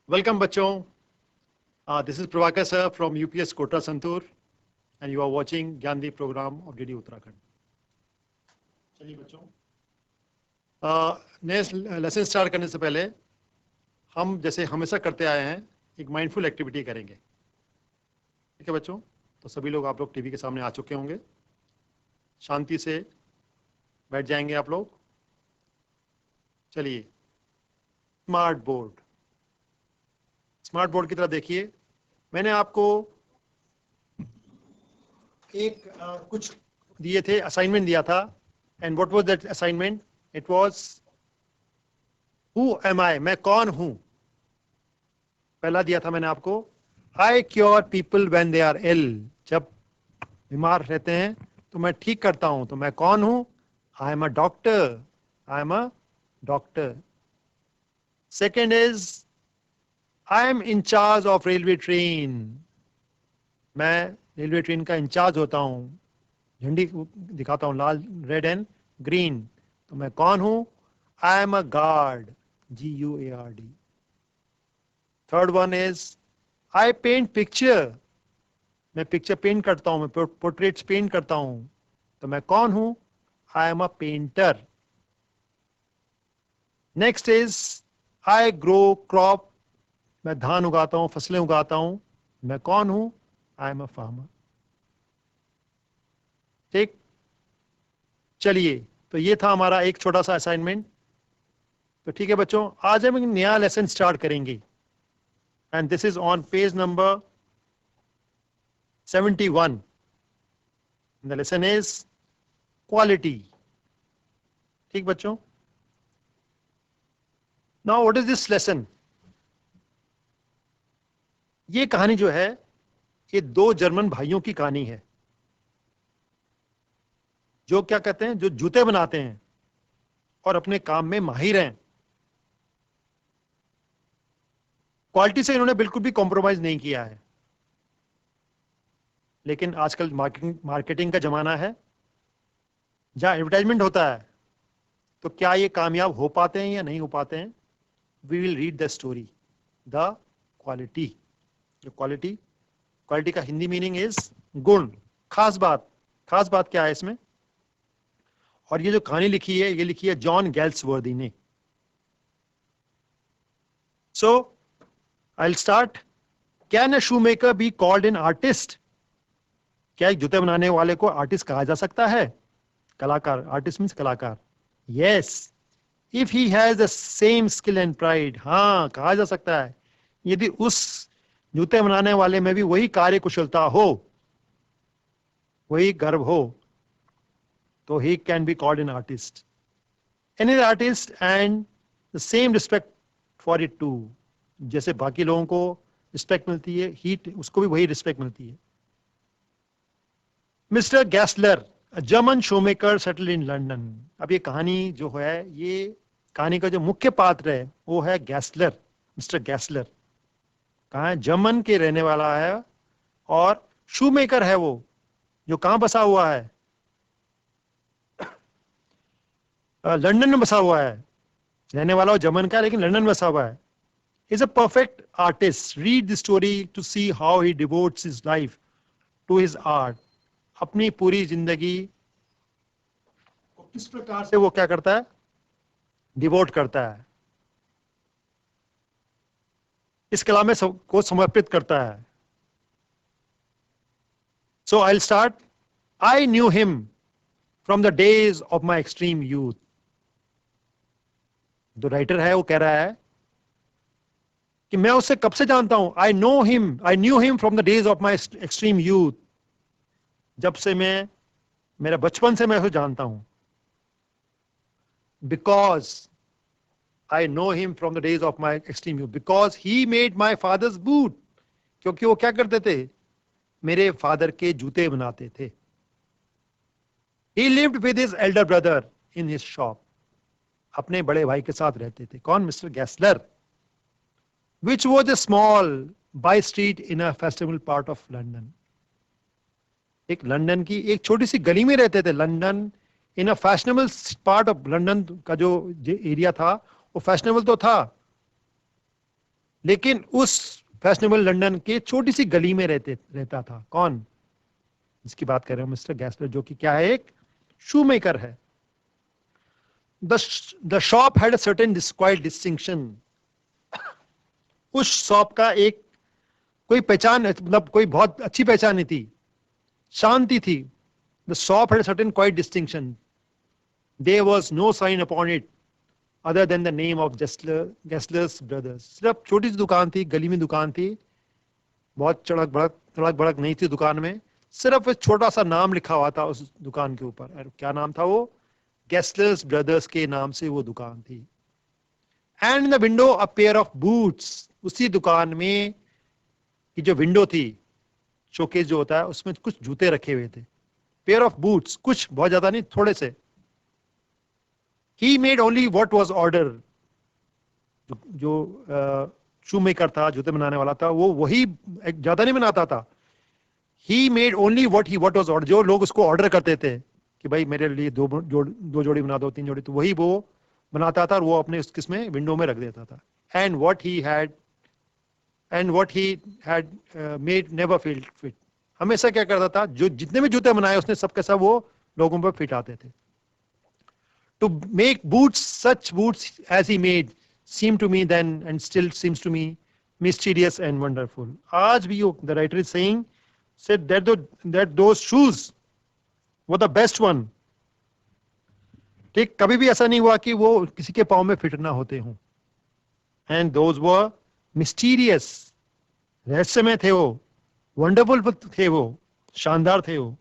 Welcome बच्चों. This is Prabhakar sir from UPS Kota Santur and you are watching Gyandeep program of DD Uttarakhand. चलिए बच्चों, नए lesson start करने से पहले हम जैसे हमेशा करते आए हैं एक माइंडफुल एक्टिविटी करेंगे. ठीक है बच्चों, तो सभी लोग आप लोग टीवी के सामने आ चुके होंगे. शांति से बैठ जाएंगे आप लोग. चलिए, स्मार्ट बोर्ड की तरफ देखिए. मैंने आपको एक कुछ दिए थे, असाइनमेंट दिया था. And what was that assignment? It was who am I, मैं कौन हूं. पहला दिया था मैंने आपको, I cure people when they are ill, जब बीमार रहते हैं तो मैं ठीक करता हूं. तो मैं कौन हूं? I am a doctor. Second is I am in charge of railway train, मैं रेलवे ट्रेन का इंचार्ज होता हूं. झंडी दिखाता हूं, लाल, रेड एंड ग्रीन. तो मैं कौन हूं? I am a guard, GUARD. Third one is I paint picture, मैं पिक्चर पेंट करता हूं, मैं पोर्ट्रेट्स पेंट करता हूं. तो मैं कौन हूं? I am a painter. Next is I grow crop, मैं धान उगाता हूं, फसलें उगाता हूं. मैं कौन हूं? I am a farmer. ठीक, चलिए, तो ये था हमारा एक छोटा सा असाइनमेंट. तो ठीक है बच्चों, आज हम एक नया लेसन स्टार्ट करेंगे. And this is on page number 71. The lesson is quality. ठीक बच्चों, now what is this lesson? ये कहानी जो है, ये दो जर्मन भाइयों की कहानी है जो क्या कहते हैं, जो जूते बनाते हैं और अपने काम में माहिर हैं. क्वालिटी से इन्होंने बिल्कुल भी कॉम्प्रोमाइज नहीं किया है. लेकिन आजकल मार्केटिंग का जमाना है, जहां एडवर्टाइजमेंट होता है, तो क्या ये कामयाब हो पाते हैं या नहीं हो पाते हैं? We will read the story, the quality. जो क्वालिटी का हिंदी मीनिंग इज गुण, खास बात क्या है इसमें? और ये जो कहानी लिखी है, ये लिखी है जॉन गैल्सवर्दी ने. So I will start. Can a shoemaker be called an artist? क्या एक जूते बनाने वाले को आर्टिस्ट कहा जा सकता है? कलाकार, आर्टिस्ट मीन्स कलाकार. Yes, if he has the same skill and pride, हाँ कहा जा सकता है यदि उस जूते बनाने वाले में भी वही कार्य कुशलता हो, वही गर्व हो, तो he can be called an artist. Any artist and the same respect for it too. जैसे बाकी लोगों को रिस्पेक्ट मिलती है, उसको भी वही रिस्पेक्ट मिलती है. Mister Gessler, German shoemaker settled in London. अब ये कहानी जो है, ये कहानी का जो मुख्य पात्र है वो है गैसलर, मिस्टर गैसलर. कहाँ है? जर्मन के रहने वाला है. और शूमेकर है वो, जो कहाँ बसा हुआ है? लंदन में बसा हुआ है. रहने वाला वो जर्मन का, लेकिन लंदन में बसा हुआ है. Is a perfect artist. Read the story to see how he devotes his life to his art. अपनी पूरी जिंदगी को किस प्रकार से वो क्या करता है? डिवोट करता है, इस कला में को समर्पित करता है. So I will start. I knew him from the days of my extreme youth. जो राइटर है वो कह रहा है कि मैं उससे कब से जानता हूं. आई knew him from the days of my extreme youth. जब से मेरा बचपन से मैं उसे जानता हूं. Because I know him from the days of my extreme youth, because he made my father's boot. क्योंकि वो क्या करते थे? मेरे फादर के जूते बनाते थे. He lived with his elder brother in his shop. अपने बड़े भाई के साथ रहते थे. कौन? Mister Gessler. Which was a small by street in a fashionable part of London. एक लंदन की एक छोटी सी गली में रहते थे. London in a fashionable part of London का जो एरिया था वो फैशनेबल तो था, लेकिन उस फैशनेबल लंदन के छोटी सी गली में रहता था। कौन? जिसकी बात कर रहे हैं मिस्टर गैसलर, जो कि क्या है, एक शू मेकर है। The shop had a certain quiet distinction. उस शॉप का एक कोई पहचान, मतलब कोई बहुत अच्छी पहचान नहीं थी, शांति थी। The shop had a certain quiet distinction. There was no sign upon it other than the name of Gessler's brothers. सिर्फ छोटी सी दुकान थी, गली में दुकान थी, बहुत तड़क भड़क नहीं थी दुकान में, सिर्फ एक छोटा सा नाम लिखा हुआ था उस दुकान के ऊपर। और क्या नाम था वो? गेस्लर्स ब्रदर्स के नाम से वो दुकान थी। And in the window a pair of boots. उसी दुकान में की जो विंडो थी, शोकेस जो होता है, उसमें कुछ जूते रखे हुए थे। पेयर ऑफ बूट्स, कुछ, बहुत ज्यादा नहीं, थोड़े से। He made only what was order. जो शू मेकर था, जूते बनाने वाला था, वो वही, ज्यादा नहीं बनाता था। He made only what was order. जो लोग उसको ऑर्डर करते थे कि भाई मेरे लिए दो जोड़ी बना दो, 3 जोड़ी, तो वही वो बनाता था और वो अपने किसमें, विंडो में रख देता था। And what he had made never fit. हमेशा क्या करता था, जो जितने भी जूते बनाए उसने, सब के सब वो लोगों पर फिट आते थे। To make boots, such boots as he made, seem to me then and still seems to me mysterious and wonderful. आज भी the writer is saying said that those shoes were the best one. ठीक, कभी भी ऐसा नहीं हुआ कि वो किसी के पाँव में फिट ना होते हों। And those were mysterious, रहस्यमय थे वो, वंडरफुल थे वो, शानदार थे वो,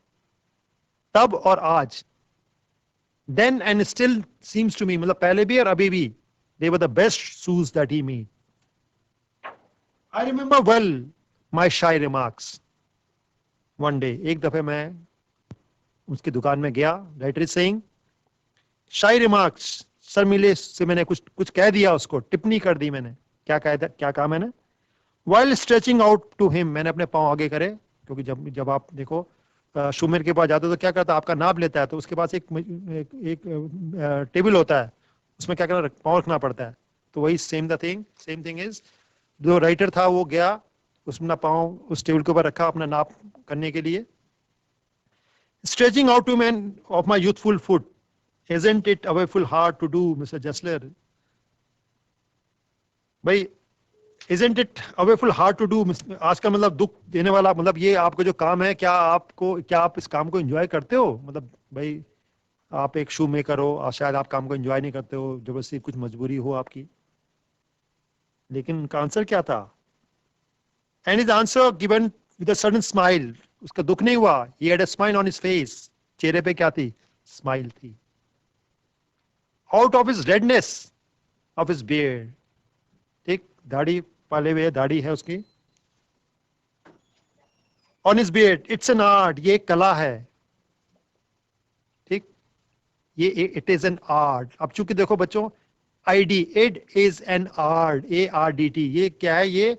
तब और आज। Then and still seems to me, मतलब पहले भी और अभी भी, they were the best shoes that he made. I remember well my shy remarks. One day, एक दफे मैं उसकी दुकान में गया, राइटर इज सेइंग, शाई रिमार्क्स, शर्मिले से मैंने कुछ कह दिया उसको, टिप्पणी कर दी मैंने। क्या कहा मैंने? While stretching out to him, मैंने अपने पांव आगे करे, क्योंकि जब आप देखो शूमेकर के पास जाते हो तो क्या करता है, आपका नाप लेता है, तो उसके पास एक टेबल होता है, उसमें क्या करना, पांव रखना पड़ता है। तो वही सेम थिंग इज, जो राइटर था वो गया, उसने पांव उस टेबल के ऊपर रखा अपना नाप करने के लिए। Stretching out to man of my youthful foot, isn't it a awful hard to do, Mr. Gessler? भाई, isn't it a awful hard to do? आज का मतलब दुख देने वाला, मतलब ये आपका जो काम है, क्या आप इस काम को एंजॉय करते हो? मतलब भाई, आप एक शू मेकर हो और शायद आप काम को एंजॉय नहीं करते हो, जबरदस्ती कुछ मजबूरी हो आपकी। लेकिन उनका आंसर क्या था? And is answer given with a sudden smile. उसका दुख नहीं हुआ, he had a smile on his face. चेहरे पे क्या थी? स्माइल थी। Out of his redness of his beard, ठीक, दाढ़ी पाले हुए, दाढ़ी है उसकी, on his beard, it's an art, ये कला है, ठीक, ये इट इज एन आर्ट। अब चूंकि देखो बच्चों, ID, it is an art, ARDT, ये क्या है? ये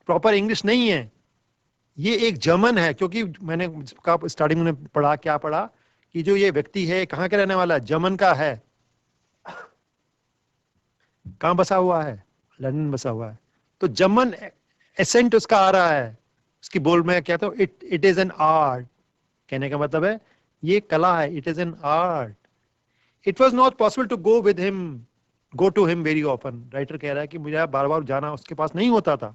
प्रॉपर इंग्लिश नहीं है, ये एक जर्मन है। क्योंकि मैंने स्टार्टिंग में पढ़ा, क्या पढ़ा, कि जो ये व्यक्ति है कहाँ का रहने वाला है? जर्मन का है। कहाँ बसा हुआ है? लंदन बसा हुआ है। तो जर्मन एसेंट उसका आ रहा है, उसकी बोल में क्या, तो इट इज एन आर्ट, कहने का मतलब है ये कला है, it is an art. It was not possible to go to him very often. Writer कह रहा है कि मुझे बार बार जाना उसके पास नहीं होता था।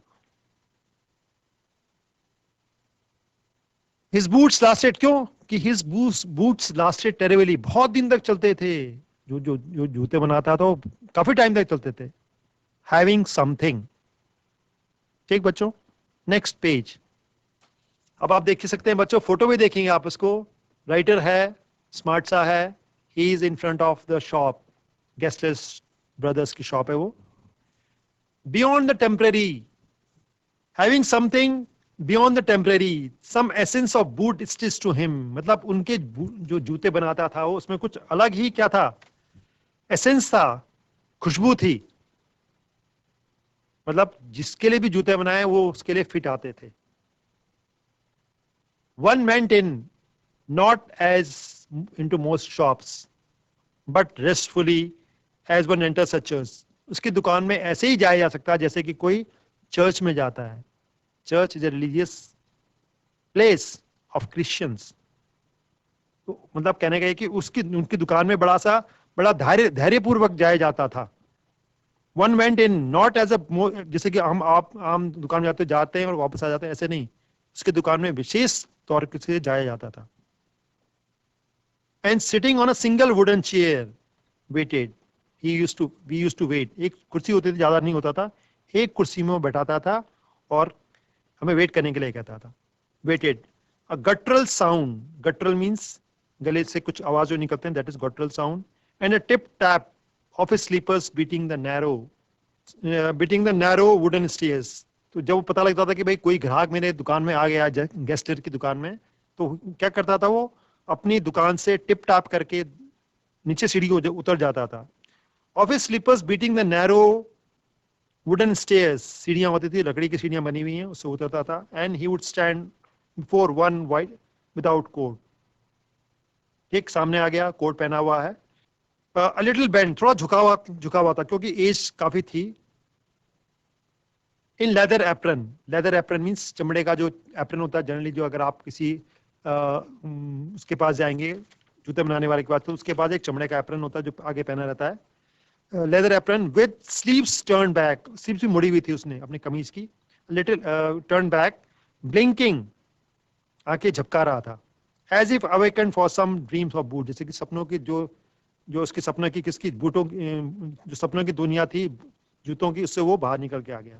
His boots lasted, क्यों कि his boots lasted terribly, बहुत दिन तक चलते थे। जो जूते बनाता था वो काफी टाइम तक चलते थे। Having something, ठीक बच्चों, नेक्स्ट पेज। अब आप देख सकते हैं बच्चों, फोटो भी देखेंगे आप उसको। राइटर है, स्मार्ट सा है, he is in front of the shop, Gessler's brothers की शॉप है वो। Beyond the temporary, having something beyond the temporary, some essence of boot stitch to him, मतलब उनके जो जूते बनाता था वो, उसमें कुछ अलग ही क्या था? एसेंस था, खुशबू थी। मतलब जिसके लिए भी जूते बनाए वो उसके लिए फिट आते थे। One went in, not as into most shops, but restfully as one enters such as. उसकी दुकान में ऐसे ही जाया जा सकता है जैसे कि कोई चर्च में जाता है. Church is a religious place of Christians. तो मतलब कहने का है कि उनकी दुकान में बड़ा धैर्यपूर्वक जाया जाता था. One went in not as a, जैसे कि आप आम दुकान में जाते हैं और वापस आ जाते हैं, ऐसे नहीं. उसकी दुकान में विशेष तौर से जाया जाता था. And sitting on a single wooden chair waited. We used to wait. एक कुर्सी होती थी, ज्यादा नहीं होता था. एक कुर्सी में वो बैठाता था और हमें वेट करने के लिए कहता था. Waited. A guttural sound. Guttural means गले से कुछ आवाज जो निकलते हैं, that is guttural sound. And a tip tap of his slippers beating the narrow wooden stairs. तो जब वो पता लगता था कि भाई कोई ग्राहक मेरे दुकान में आ गया, गेस्टर की दुकान में, तो क्या करता था वो, अपनी दुकान से टिप टैप करके नीचे सीढ़ी उतर जाता था. Of his slippers beating the narrow wooden stairs. सीढ़ियां होती थी, लकड़ी की सीढ़ियां बनी हुई हैं, उससे उतरता था. And he would stand before one white without coat. ठीक सामने आ गया, कोट पहना हुआ है. अ लिटिल बेंड, थोड़ा झुका हुआ था क्योंकि एज काफी थी. In leather apron. Leather apron means चमड़े का जो एप्रन होता है, जनरली जो अगर आप किसी उसके पास जाएंगे, जूते बनाने वाले के पास, तो उसके पास एक चमड़े का एप्रन होता है जो आगे पहना रहता है. Leather apron with sleeves turn back. Sleeves भी मुड़ी हुई थी उसने अपनी कमीज की. Little turn back. ब्लिंकिंग, आंखें झपका रहा था. As if awaken for some dreams of boot. जैसे कि सपनों की जो उसके सपना की किसकी बूटों जो सपनों की दुनिया थी जूतों की, उससे वो बाहर निकल के आ गया.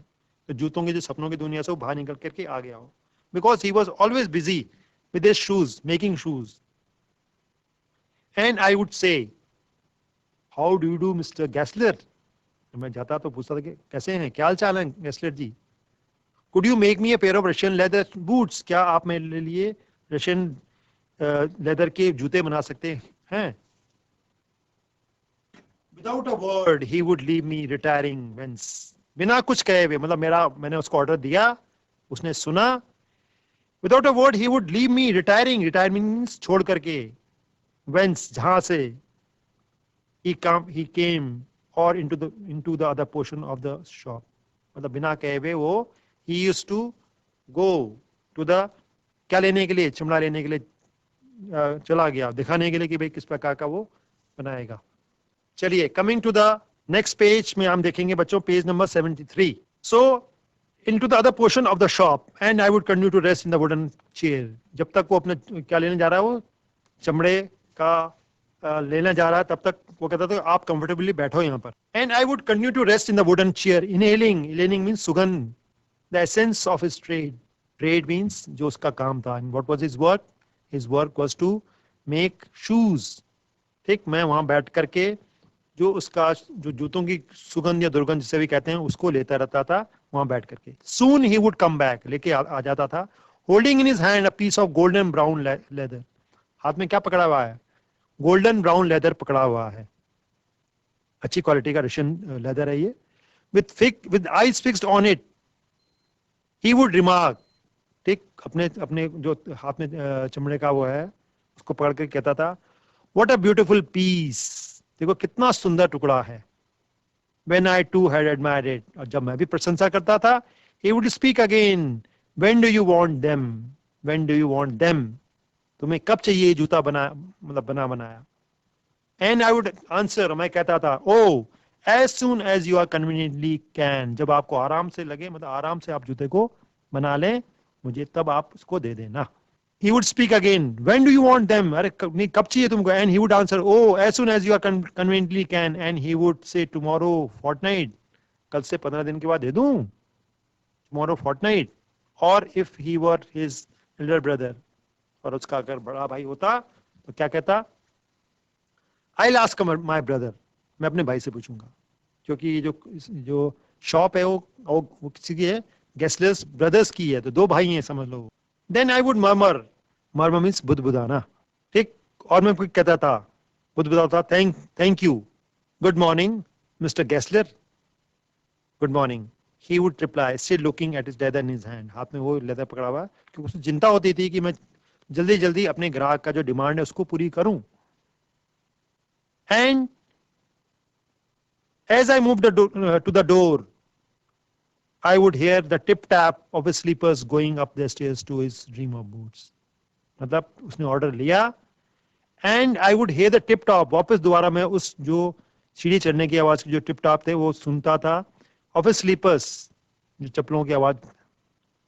तो जूतों की जो सपनों की दुनिया से वो बाहर निकल करके आ गया हो. Because he was always busy with his shoes, making shoes. And I would say, how do you do mister Gessler. मैं जाता तो पूछता था कि कैसे हैं, क्या हाल चाल है Gessler ji. Could you make me a pair of Russian leather boots. क्या आप मेरे लिए रशियन लेदर के जूते बना सकते हैं. Without a word he would leave me retiring whence. बिना कुछ कहे हुए, मतलब मैंने उसको ऑर्डर दिया, उसने सुना. Without a word he would leave me retiring. Retire means छोड़ करके. वेंस, जहां से. he came or into the other portion of the shop. मतलब बिना कहे हुए वो he used to go to the, क्या लेने के लिए, चमड़ा लेने के लिए चला गया, दिखाने के लिए कि भाई किस प्रकार का वो बनाएगा. चलिए, coming to the next page में हम देखेंगे बच्चों, page number 73. So into the other portion of the shop and I would continue to rest in the wooden chair. जब तक वो अपने क्या लेने जा रहा है, वो चमड़े का लेना जा रहा है, तब तक वो कहता था आप कंफर्टेबली बैठो यहाँ पर. And I would continue to rest in the wooden chair, inhaling means सुगंध, the essence of his trade. Trade means जो उसका काम था. And what was his work was to make shoes. ठीक, मैं वहां बैठ करके जो उसका जो जूतों की सुगंध या दुर्गंध जिसे भी कहते हैं उसको लेता रहता था वहां बैठ करके. सून ही वुड कम बैक, लेके आ जाता था. Holding in his hand a piece of golden brown leather. हाथ में क्या पकड़ा हुआ है, गोल्डन ब्राउन लेदर पकड़ा हुआ है. अच्छी क्वालिटी का रशियन लेदर है ये. With eyes fixed on it he would remark. ठीक, अपने अपने जो हाथ में चमड़े का वो है उसको पकड़ कर कहता था, व्हाट अ ब्यूटीफुल पीस. देखो कितना सुंदर टुकड़ा है. When I too had admired it. और जब मैं भी प्रशंसा करता था, he would speak again. When do you want them? When do you want them? तुम्हें कब चाहिए जूता मतलब बनाया. And I would answer, मैं कहता था, oh, as soon as you are conveniently can. जब आपको आराम से लगे, मतलब आराम से आप जूते को बना लें, मुझे तब आप उसको दे देना. He would speak again. When do you want them? अरे कब चाहिए तुमको? And he would answer, oh, as soon as you are conveniently can. And he would say, tomorrow fortnight. कल से 15 दिन के बाद दे दूं. Tomorrow fortnight. Or if he were his elder brother. और उसका अगर बड़ा भाई होता तो क्या कहता, I'll ask my brother. मैं अपने भाई से पूछूंगा. क्योंकि जो शॉप है वो किसी की है, गेस्टलेस ब्रदर्स की है, तो दो भाई हैं समझ लो. Then I would murmur. Murmur means बुदबुदाना. ठीक, और मैं कहता था, बुदबुदाता, thank you. Good morning, Mr. Gessler. Good morning. He would reply, still looking at his leather in his hand. हाथ में वो लेदर पकड़ा हुआ, क्योंकि उसको चिंता होती थी कि मैं जल्दी जल्दी अपने ग्राहक का जो डिमांड है उसको पूरी करूं. And as I moved to the door, I would hear the tip tap of his slippers going up the stairs to his dream of boots. मतलब उसने ऑर्डर लिया and I would hear the tip top, वापस दोबारा मैं उस जो सीढ़ी चढ़ने की आवाज की जो टिप टॉप थे वो सुनता था, ऑफ हिज स्लीपर्स, जो चप्पलों की आवाज,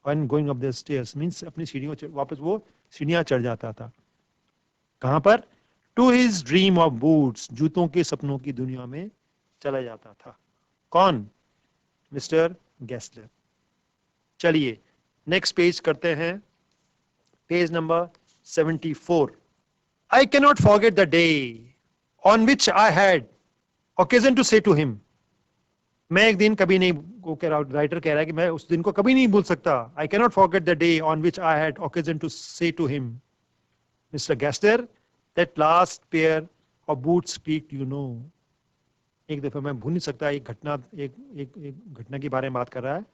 when going up the stairs means अपनी सीढ़ियों वापस वो सीढ़ियां चढ़ जाता था। कहां पर? To his dream of boots, जूतों के सपनों की दुनिया में चला जाता था। कौन? Mister Gessler. चलिए नेक्स्ट पेज करते हैं, page number 74। I cannot forget the day on which I had occasion to say to him. मैं एक दिन कभी नहीं, वो कह रहा, राइटर कह रहा है कि मैं उस दिन को कभी नहीं भूल सकता। I cannot forget the day on which I had occasion to say to him, Mr. Gaster, that last pair of boots creaked, you know. एक दफा मैं भूल नहीं सकता, एक घटना, एक घटना के बारे में बात कर रहा है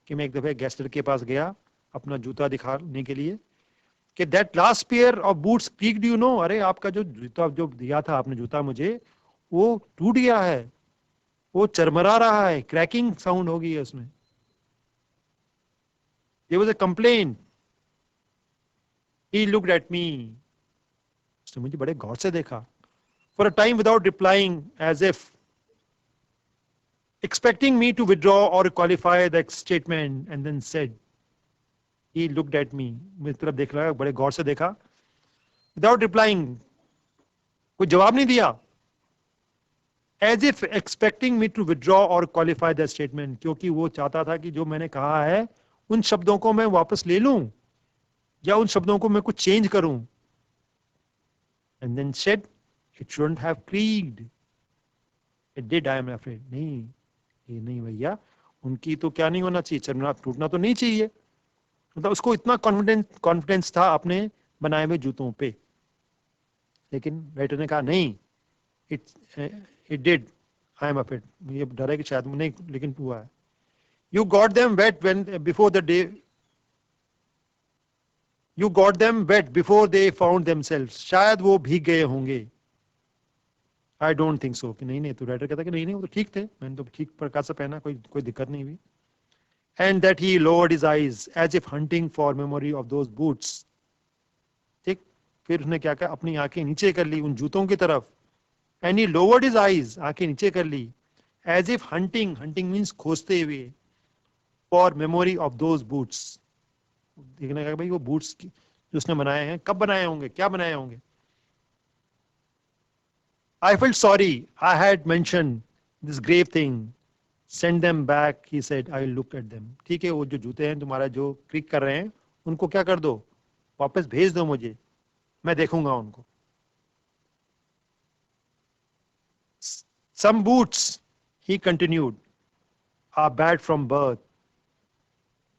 कि मैं एक दफे गेस्टर के पास गया अपना जूता दिखाने के लिए कि that last pair of boots creaked, you know, अरे आपका जो जूता जो दिया था आपने जूता मुझे, वो टूट गया है, वो चरमरा रहा है, क्रैकिंग साउंड हो गई है उसमें। There was a complaint. He looked at me. उसने मुझे बड़े गौर से देखा। For a time without replying, as if expecting me to withdraw or qualify the statement, and then said, he looked at me, मेरी तरफ देख रहा है, बड़े गौर से देखा, without replying, कोई जवाब नहीं दिया, as if expecting me to withdraw or qualify the statement, क्योंकि वो चाहता था कि जो मैंने कहा है उन शब्दों को मैं वापस ले लूं या उन शब्दों को मैं कुछ चेंज करूं। And then said, it shouldn't have creaked. It did, I am afraid. नहीं, ये नहीं भैया, उनकी तो क्या नहीं होना चाहिए, चरना टूटना तो नहीं चाहिए। मतलब उसको इतना कॉन्फिडेंस था अपने बनाए हुए जूतों पे। लेकिन राइटर ने कहा नहीं, it did, I am afraid, ये डर है कि शायद नहीं, लेकिन हुआ है। You got them wet when before the day, you got them wet before they found themselves, शायद वो भीग गए होंगे। आई डोंट थिंक सो, कि नहीं, तो राइटर कहता कि नहीं वो तो ठीक थे, मैंने तो ठीक प्रकार से पहना, कोई दिक्कत नहीं हुई। And that he lowered his eyes as if hunting for memory of those boots. ठीक, फिर उसने क्या कहा, अपनी आंखें नीचे कर ली उन जूतों की तरफ। And he lowered his eyes, आंखें नीचे कर ली, as if hunting means खोजते हुए, for memory of those boots, देखने का भाई वो बूट्स जो उसने बनाए हैं कब बनाए होंगे, क्या बनाए होंगे। I felt sorry I had mentioned this grave thing. Send them back, he said. I will look at them. ठीक है, वो जो जूते हैं तुम्हारा जो क्रिक कर रहे हैं उनको क्या कर दो, वापस भेज दो मुझे, मैं देखूंगा उनको। Some boots, he continued, are bad from birth.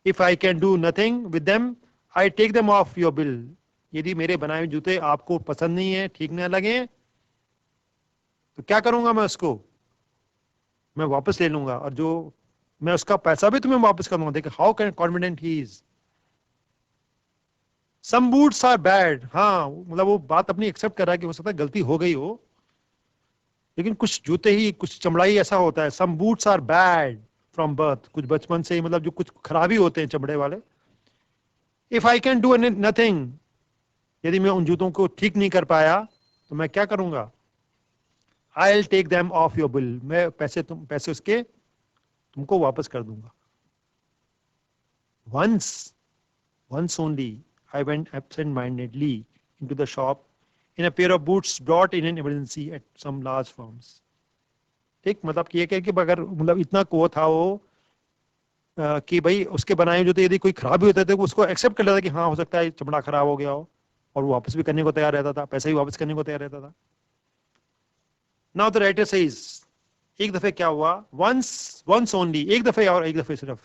If I can do nothing with them, I take them off your bill. यदि मेरे बनाए हुए जूते आपको पसंद नहीं है, ठीक न लगे, तो क्या करूंगा मैं उसको, मैं वापस ले लूंगा, और जो मैं उसका पैसा भी तुम्हें वापस करूंगा। देखो how confident he is. Some boots are bad, हाँ मतलब वो बात अपनी एक्सेप्ट कर रहा है कि हो सकता है गलती हो गई हो, लेकिन कुछ जूते ही, कुछ चमड़ा ही ऐसा होता है। Some boots are bad from birth, कुछ बचपन से ही, मतलब जो कुछ खराबी होते हैं चमड़े वाले। If I can do nothing, यदि मैं उन जूतों को ठीक नहीं कर पाया तो मैं क्या करूंगा, I'll take them off your bill, मैं पैसे उसके तुमको वापस कर दूंगा। Once only I went absent-mindedly into the shop in a pair of boots brought in an emergency at some large firms. ठीक, मतलब कि ये कह कि अगर मतलब इतना को था वो कि भाई उसके बनाए जो थे यदि कोई खराब भी होते थे उसको एक्सेप्ट कर लेता कि हाँ हो सकता है चमड़ा खराब हो गया हो, और वो वापस भी करने को तैयार रहता था, पैसे भी वापस करने को तैयार रहता था। Now the writer says, एक दफे क्या हुआ, once only, एक दफे और एक दफे सिर्फ,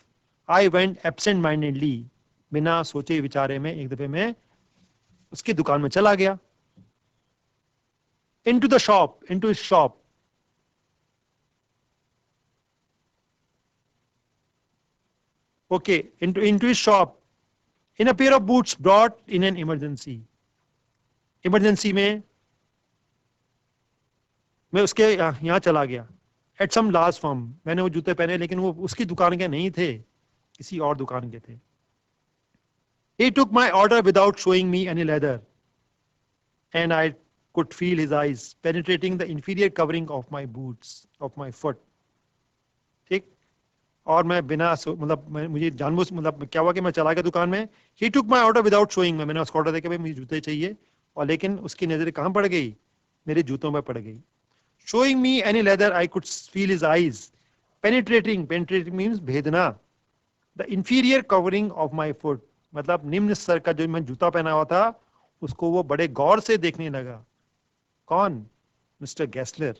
I went absent-mindedly, बिना सोचे विचारे में एक दफे में उसकी दुकान में चला गया। into his shop, okay, into his shop in a pair of boots brought in an emergency में मैं उसके यहाँ चला गया। एट सम लार्ज फर्म, मैंने वो जूते पहने लेकिन वो उसकी दुकान के नहीं थे, किसी और दुकान के थे. He took my order without showing me any leather, and I could feel his eyes penetrating the inferior covering of my boots, of my foot. ठीक. और मैं बिना मतलब मुझे जानबूझ मतलब क्या हुआ कि मैं चला गया दुकान में. He took my order without showing me. मैंने उसको ऑर्डर देखा भाई मुझे जूते चाहिए, और लेकिन उसकी नजर कहाँ पड़ गई, मेरे जूतों में पड़ गई. Showing me any leather, I could feel his eyes penetrating. Penetrating means भेदना. The inferior covering of my foot, मतलब निम्न स्तर का जो मैं जूता पहना हुआ था उसको वो बड़े गौर से देखने लगा. कौन? Mister Gessler.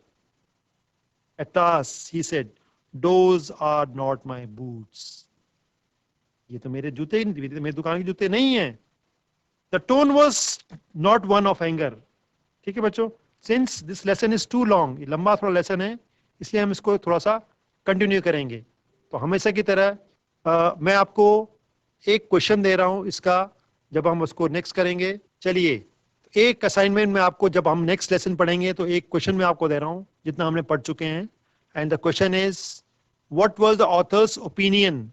Atas, he said, those are not my boots. ये तो मेरे जूते, मेरे दुकान के जूते नहीं हैं. The tone was not one of anger. ठीक है बच्चों. Since this lesson is too long, ये लंबा थोड़ा लेसन है, इसलिए हम इसको थोड़ा सा कंटिन्यू करेंगे. तो हमेशा की तरह मैं आपको एक क्वेश्चन दे रहा हूं इसका, जब हम उसको नेक्स्ट करेंगे. चलिए, एक असाइनमेंट में आपको, जब हम नेक्स्ट लेसन पढ़ेंगे तो एक क्वेश्चन मैं आपको दे रहा हूं जितना हमने पढ़ चुके हैं. And the question is, what was the author's opinion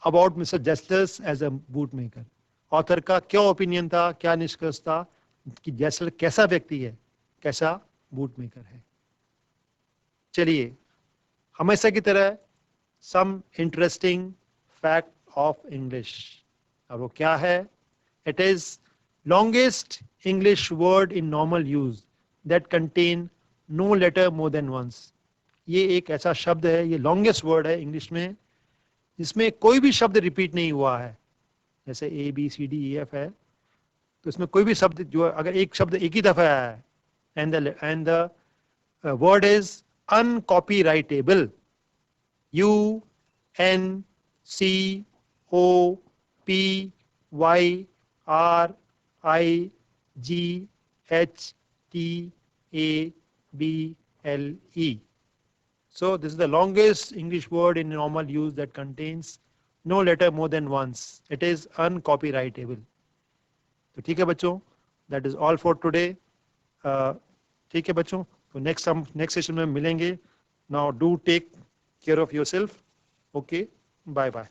about mister Gessler as a boot maker. Author का क्या ओपिनियन था, क्या निष्कर्ष था कि जेस्लर कैसा व्यक्ति है, कैसा बूट मेकर है. चलिए, हमेशा की तरह some interesting fact of English. अब वो क्या है? It is longest English word in normal use that contain no letter more than once. ये एक ऐसा शब्द है, ये longest word है इंग्लिश में जिसमें कोई भी शब्द रिपीट नहीं हुआ है. जैसे A B C D E F है, तो इसमें कोई भी शब्द जो अगर एक शब्द एक ही दफा आया है, and the word is uncopyrightable. U N C O P Y R I G H T A B L E. So this is the longest English word in normal use that contains no letter more than once. It is uncopyrightable. तो ठीक है बच्चों, that is all for today. ठीक है बच्चों, तो next session में मिलेंगे. Now do take care of yourself. Okay, bye bye.